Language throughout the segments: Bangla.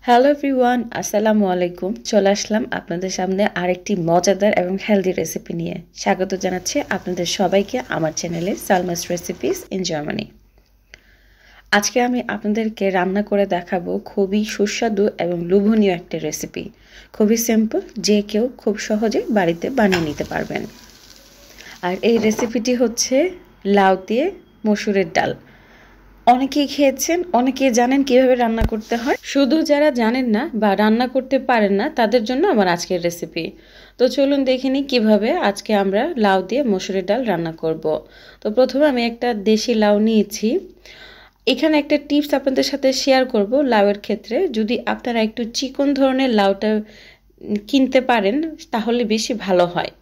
হ্যালো এভরিওয়ান, আসসালামু আলাইকুম। চলে আসলাম আপনাদের সামনে আরেকটি মজাদার এবং হেলদি রেসিপি নিয়ে। স্বাগত জানাচ্ছি আপনাদের সবাইকে আমার চ্যানেলে সালমাস রেসিপিস ইন জার্মানি। আজকে আমি আপনাদেরকে রান্না করে দেখাবো খুবই সুস্বাদু এবং লোভনীয় একটা রেসিপি। খুবই সিম্পল, যে কেউ খুব সহজে বাড়িতে বানিয়ে নিতে পারবেন। আর এই রেসিপিটি হচ্ছে লাউ দিয়ে মসুরের ডাল। অনেকেই খেয়েছেন, অনেকেই জানেন কিভাবে রান্না করতে হয়। শুধু যারা জানেন না বা রান্না করতে পারেন না তাদের জন্য আমার আজকের রেসিপি। তো চলুন দেখে নিই কীভাবে আজকে আমরা লাউ দিয়ে মসুরের ডাল রান্না করব। তো প্রথমে আমি একটা দেশি লাউ নিয়েছি। এখানে একটা টিপস আপনাদের সাথে শেয়ার করব লাউয়ের ক্ষেত্রে। যদি আপনারা একটু চিকন ধরনের লাউটা কিনতে পারেন তাহলে বেশি ভালো হয়।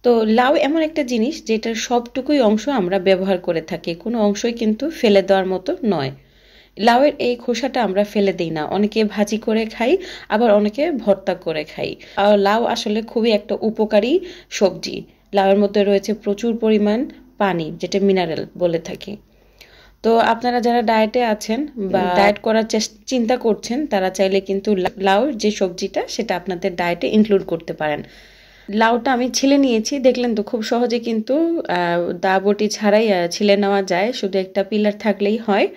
তো লাউ এমন একটা জিনিস যেটার সবটুকুই অংশ আমরা ব্যবহার করে থাকি, কোনো অংশই কিন্তু ফেলে দেওয়ার মতো নয়। লাউয়ের এই খোসাটা আমরা ফেলে দিই না, অনেকে ভাজি করে খাই, আবার অনেকে ভর্তা করে খাই। আর লাউ আসলে খুবই একটা উপকারী সবজি। লাউয়ের মধ্যে রয়েছে প্রচুর পরিমাণ পানি, যেটা মিনারেল বলে থাকি। তো আপনারা যারা ডায়েটে আছেন বা ডায়েট করার চিন্তা করছেন তারা চাইলে কিন্তু লাউর যে সবজিটা সেটা আপনাদের ডায়েটে ইনক্লুড করতে পারেন। লাউটা আমি ছিলে নিয়েছি, দেখলেন তো খুব সহজে কিন্তু দা বটি ছাড়াই ছিলে নেওয়া যায়, শুধু একটা পিলার থাকলেই হয়।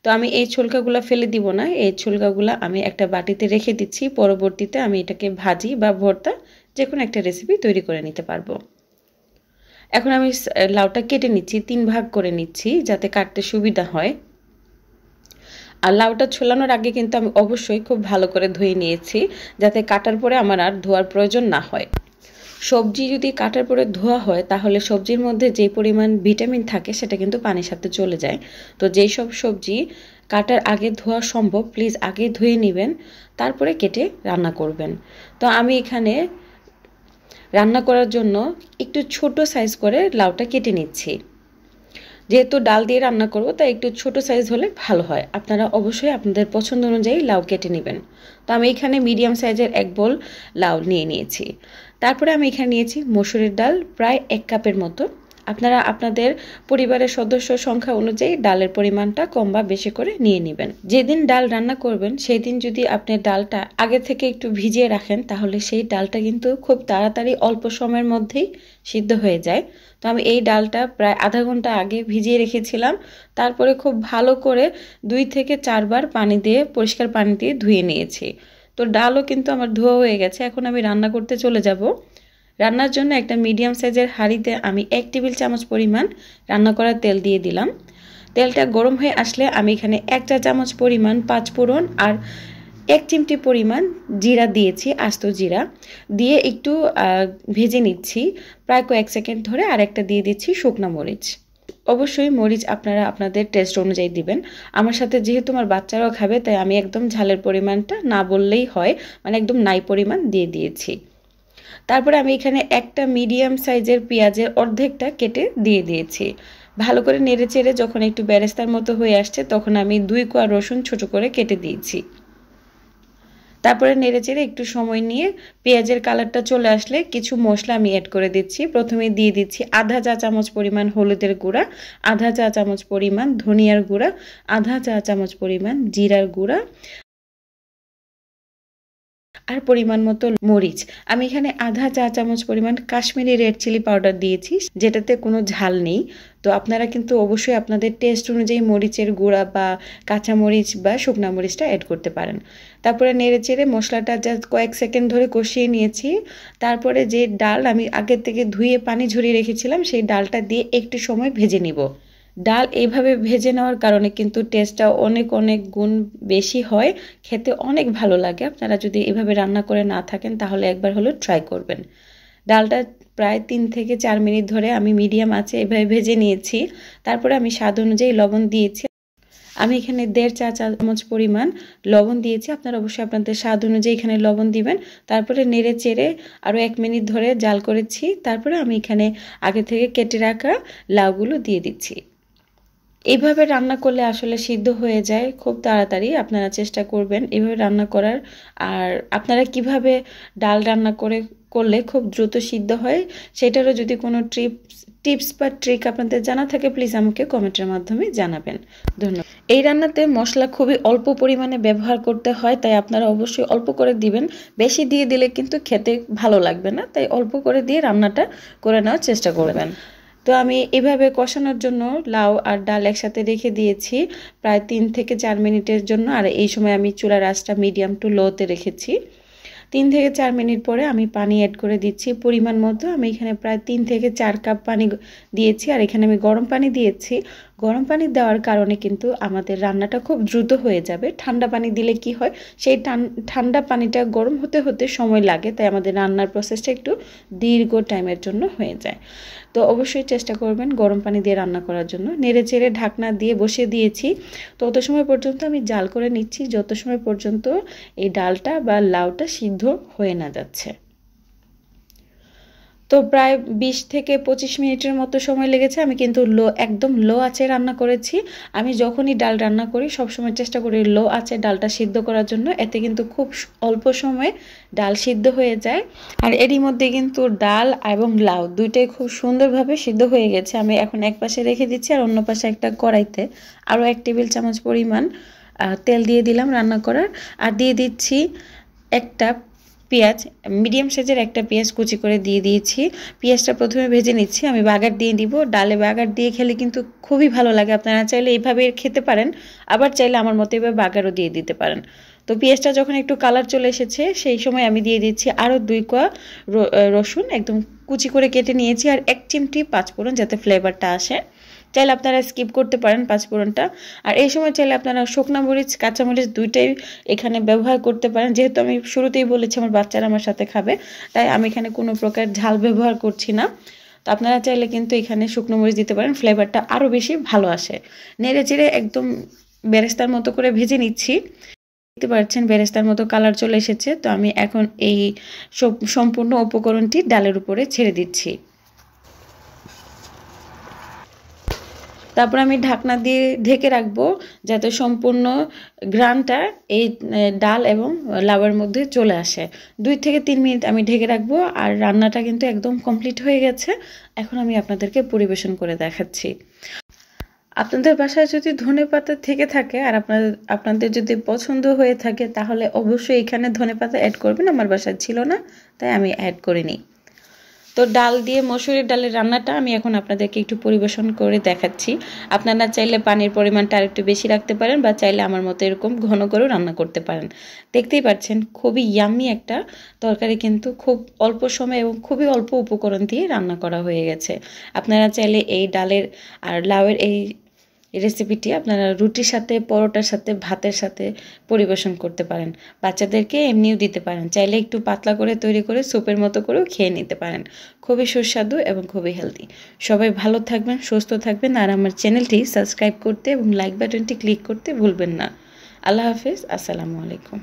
তো আমি এই ছোলকাগুলো ফেলে দিব না, এই ছোলকাগুলো আমি একটা বাটিতে রেখে দিচ্ছি। পরবর্তীতে আমি এটাকে ভাজি বা ভর্তা যে কোনো একটা রেসিপি তৈরি করে নিতে পারবো। এখন আমি লাউটা কেটে নিচ্ছি, 3 ভাগ করে নিচ্ছি যাতে কাটতে সুবিধা হয়। আর লাউটা ছোলানোর আগে কিন্তু আমি অবশ্যই খুব ভালো করে ধুয়ে নিয়েছি, যাতে কাটার পরে আমার আর ধোয়ার প্রয়োজন না হয়। সবজি যদি কাটার পরে ধোয়া হয় তাহলে সবজির মধ্যে যে পরিমাণ ভিটামিন থাকে সেটা কিন্তু পানির সাথে চলে যায়। তো যেই সব সবজি কাটার আগে ধোয়া সম্ভব প্লিজ আগে ধুয়ে নেবেন, তারপরে কেটে রান্না করবেন। তো আমি এখানে রান্না করার জন্য একটু ছোট সাইজ করে লাউটা কেটে নিচ্ছি। যেহেতু ডাল দিয়ে রান্না করব তাই একটু ছোট সাইজ হলে ভালো হয়। আপনারা অবশ্যই আপনাদের পছন্দ অনুযায়ী লাউ কেটে নেবেন। তো আমি এখানে মিডিয়াম সাইজের 1 বোল লাউ নিয়ে নিয়েছি। তারপরে আমি এখানে নিয়েছি মসুরের ডাল প্রায় 1 কাপের মতো। আপনারা আপনাদের পরিবারের সদস্য সংখ্যা অনুযায়ী ডালের পরিমাণটা কম বা বেশি করে নিয়ে নেবেন। যেদিন ডাল রান্না করবেন সেই দিন যদি আপনি ডালটা আগে থেকে একটু ভিজিয়ে রাখেন তাহলে সেই ডালটা কিন্তু খুব তাড়াতাড়ি অল্প সময়ের মধ্যেই সিদ্ধ হয়ে যায়। তো আমি এই ডালটা প্রায় আধা ঘন্টা আগে ভিজিয়ে রেখেছিলাম। তারপরে খুব ভালো করে 2 থেকে 4 বার পানি দিয়ে, পরিষ্কার পানি দিয়ে ধুয়ে নিয়েছি। তো ডালও কিন্তু আমার ধোয়া হয়ে গেছে। এখন আমি রান্না করতে চলে যাব। রান্নার জন্য একটা মিডিয়াম সাইজের হাঁড়িতে আমি 1 টেবিল চামচ পরিমাণ রান্না করা তেল দিয়ে দিলাম। তেলটা গরম হয়ে আসলে আমি এখানে 1 চা চামচ পরিমাণ 5 ফোড়ন আর 1 চিমটি পরিমাণ জিরা দিয়েছি, আস্ত জিরা দিয়ে একটু ভেজে নিচ্ছি প্রায় কয়েক সেকেন্ড ধরে। আর একটা দিয়ে দিচ্ছি শুকনা মরিচ। অবশ্যই মরিচ আপনারা আপনাদের টেস্ট অনুযায়ী দিবেন। আমার সাথে যেহেতু আমার বাচ্চারাও খাবে তাই আমি একদম ঝালের পরিমাণটা না বললেই হয়, মানে একদম নাই পরিমাণ দিয়ে দিয়েছি। তারপরে আমি এখানে একটা মিডিয়াম সাইজের পেঁয়াজের অর্ধেকটা কেটে দিয়ে দিয়েছি। ভালো করে নেড়ে চেড়ে যখন একটু বেরেস্তার মতো হয়ে আসছে তখন আমি 2 কোয়া রসুন ছোট করে কেটে দিয়েছি। তারপরে নেড়েচেড়ে একটু সময় নিয়ে পেঁয়াজের কালারটা চলে আসলে কিছু মশলা আমি অ্যাড করে দিচ্ছি। প্রথমে দিয়ে দিচ্ছি আধা চা চামচ পরিমাণ হলুদের গুঁড়া, আধা চা চামচ পরিমাণ ধনিয়ার গুঁড়া, আধা চা চামচ পরিমাণ জিরার গুঁড়া আর পরিমাণ মতো মরিচ। আমি এখানে আধা চা চামচ পরিমাণ কাশ্মীরি রেড চিলি পাউডার দিয়েছি, যেটাতে কোনো ঝাল নেই। তো আপনারা কিন্তু অবশ্যই আপনাদের টেস্ট অনুযায়ী মরিচের গুঁড়া বা কাঁচা মরিচ বা শুকনা মরিচটা অ্যাড করতে পারেন। তারপরে নেড়ে চেড়ে মশলাটা জাস্ট কয়েক সেকেন্ড ধরে কষিয়ে নিয়েছি। তারপরে যে ডাল আমি আগের থেকে ধুয়ে পানি ঝরিয়ে রেখেছিলাম সেই ডালটা দিয়ে একটু সময় ভেজে নিব। ডাল এইভাবে ভেজে নেওয়ার কারণে কিন্তু টেস্টটা অনেক অনেক গুণ বেশি হয়, খেতে অনেক ভালো লাগে। আপনারা যদি এভাবে রান্না করে না থাকেন তাহলে একবার হলেও ট্রাই করবেন। ডালটা প্রায় 3 থেকে 4 মিনিট ধরে আমি মিডিয়াম আঁচে এভাবে ভেজে নিয়েছি। তারপরে আমি স্বাদ অনুযায়ী লবণ দিয়েছি। আমি এখানে 1.5 চা চামচ পরিমাণ লবণ দিয়েছি। আপনারা অবশ্যই আপনাদের স্বাদ অনুযায়ী এখানে লবণ দিবেন। তারপরে নেড়ে চেড়ে আরও 1 মিনিট ধরে জাল করেছি। তারপরে আমি এখানে আগে থেকে কেটে রাখা লাউগুলো দিয়ে দিচ্ছি। এইভাবে রান্না করলে আসলে সিদ্ধ হয়ে যায় খুব তাড়াতাড়ি। আপনারা চেষ্টা করবেন এভাবে রান্না করার। আর আপনারা কিভাবে ডাল রান্না করলে খুব দ্রুত সিদ্ধ হয় সেটারও যদি কোনো টিপস বা ট্রিক আপনাদের জানা থাকে প্লিজ আমাকে কমেন্টের মাধ্যমে জানাবেন। ধন্যবাদ। এই রান্নাতে মশলা খুবই অল্প পরিমাণে ব্যবহার করতে হয়, তাই আপনারা অবশ্যই অল্প করে দিবেন। বেশি দিয়ে দিলে কিন্তু খেতে ভালো লাগবে না, তাই অল্প করে দিয়ে রান্নাটা করে নেওয়ার চেষ্টা করবেন। তো আমি এভাবে কষানোর জন্য লাউ আর ডাল একসাথে রেখে দিয়েছি প্রায় 3 থেকে 4 মিনিটের জন্য। আর এই সময় আমি চুলার আঁচটা মিডিয়াম টু লোতে রেখেছি। 3 থেকে 4 মিনিট পরে আমি পানি অ্যাড করে দিচ্ছি পরিমাণ মতো। আমি এখানে প্রায় 3 থেকে 4 কাপ পানি দিয়েছি, আর এখানে আমি গরম পানি দিয়েছি। গরম পানি দেওয়ার কারণে কিন্তু আমাদের রান্নাটা খুব দ্রুত হয়ে যাবে। ঠান্ডা পানি দিলে কি হয়, সেই ঠান্ডা পানিটা গরম হতে হতে সময় লাগে, তাই আমাদের রান্নার প্রসেসটা একটু দীর্ঘ টাইমের জন্য হয়ে যায়। তো অবশ্যই চেষ্টা করবেন গরম পানি দিয়ে রান্না করার জন্য। নেড়ে চেড়ে ঢাকনা দিয়ে বসিয়ে দিয়েছি। তত সময় পর্যন্ত আমি জাল করে নিচ্ছি, যত সময় পর্যন্ত এই ডালটা বা লাউটা সিদ্ধ হয়ে না যাচ্ছে। তো প্রায় 20 থেকে 25 মিনিটের মতো সময় লেগেছে। আমি কিন্তু একদম লো আঁচে রান্না করেছি। আমি যখনই ডাল রান্না করি সবসময় চেষ্টা করি লো আঁচে ডালটা সিদ্ধ করার জন্য, এতে কিন্তু খুব অল্প সময়ে ডাল সিদ্ধ হয়ে যায়। আর এরই মধ্যে কিন্তু ডাল এবং লাউ দুইটাই খুব সুন্দরভাবে সিদ্ধ হয়ে গেছে। আমি এখন এক পাশে রেখে দিচ্ছি, আর অন্য পাশে একটা কড়াইতে আরও 1 টেবিল চামচ পরিমাণ তেল দিয়ে দিলাম রান্না করার। আর দিয়ে দিচ্ছি একটা পেঁয়াজ, মিডিয়াম সাইজের একটা পেঁয়াজ কুচি করে দিয়ে দিয়েছি। পেঁয়াজটা প্রথমে ভেজে নিচ্ছি, আমি বাগার দিয়ে দিব। ডালে বাগার দিয়ে খেলে কিন্তু খুবই ভালো লাগে। আপনারা চাইলে এইভাবে খেতে পারেন, আবার চাইলে আমার মতো এভাবে বাগারও দিয়ে দিতে পারেন। তো পেঁয়াজটা যখন একটু কালার চলে এসেছে সেই সময় আমি দিয়ে দিচ্ছি আরও 2 কোয়া রসুন একদম কুচি করে কেটে নিয়েছি, আর 1 চিমটি পাঁচফোড়ন, যাতে ফ্লেভারটা আসে। চাইলে আপনারা স্কিপ করতে পারেন পাঁচফোড়নটা। আর এই সময় চাইলে আপনারা শুকনা মরিচ কাঁচামরিচ দুইটাই এখানে ব্যবহার করতে পারেন। যেহেতু আমি শুরুতেই বলেছি আমার বাচ্চারা আমার সাথে খাবে, তাই আমি এখানে কোনো প্রকার ঝাল ব্যবহার করছি না। তো আপনারা চাইলে কিন্তু এখানে শুকনো মরিচ দিতে পারেন, ফ্লেভারটা আরও বেশি ভালো আসে। নেড়ে চেড়ে একদম বেরেস্তার মতো করে ভেজে নিচ্ছি। দেখতে পাচ্ছেন বেরেস্তার মতো কালার চলে এসেছে। তো আমি এখন এই সম্পূর্ণ উপকরণটি ডালের উপরে ছেড়ে দিচ্ছি। তারপর আমি ঢাকনা দিয়ে ঢেকে রাখবো, যাতে সম্পূর্ণ ঘ্রাণটা এই ডাল এবং লাউয়ের মধ্যে চলে আসে। 2 থেকে 3 মিনিট আমি ঢেকে রাখবো। আর রান্নাটা কিন্তু একদম কমপ্লিট হয়ে গেছে। এখন আমি আপনাদেরকে পরিবেশন করে দেখাচ্ছি। আপনাদের বাসায় যদি ধনেপাতা থেকে থাকে আর আপনাদের যদি পছন্দ হয়ে থাকে, তাহলে অবশ্যই এখানে ধনেপাতা অ্যাড করবেন। আমার বাসায় ছিল না, তাই আমি অ্যাড করিনি। তো ডাল দিয়ে মসুরের ডালের রান্নাটা আমি এখন আপনাদেরকে একটু পরিবেশন করে দেখাচ্ছি। আপনারা চাইলে পানির পরিমাণটা আরেকটু বেশি রাখতে পারেন, বা চাইলে আমার মতো এরকম ঘন করেও রান্না করতে পারেন। দেখতেই পাচ্ছেন খুবই ইয়াম্মি একটা তরকারি, কিন্তু খুব অল্প সময় এবং খুবই অল্প উপকরণ দিয়ে রান্না করা হয়ে গেছে। আপনারা চাইলে এই ডালের আর লাউয়ের এই রেসিপিটি আপনারা রুটির সাথে, পরোটার সাথে, ভাতের সাথে পরিবেশন করতে পারেন। বাচ্চাদেরকে এমনিও দিতে পারেন। চাইলে একটু পাতলা করে তৈরি করে স্যুপের মতো করেও খেয়ে নিতে পারেন। খুবই সুস্বাদু এবং খুবই হেলদি। সবাই ভালো থাকবেন, সুস্থ থাকবেন। আর আমার চ্যানেলটি সাবস্ক্রাইব করতে এবং লাইক বাটনটি ক্লিক করতে ভুলবেন না। আল্লাহ হাফেজ, আসসালামু আলাইকুম।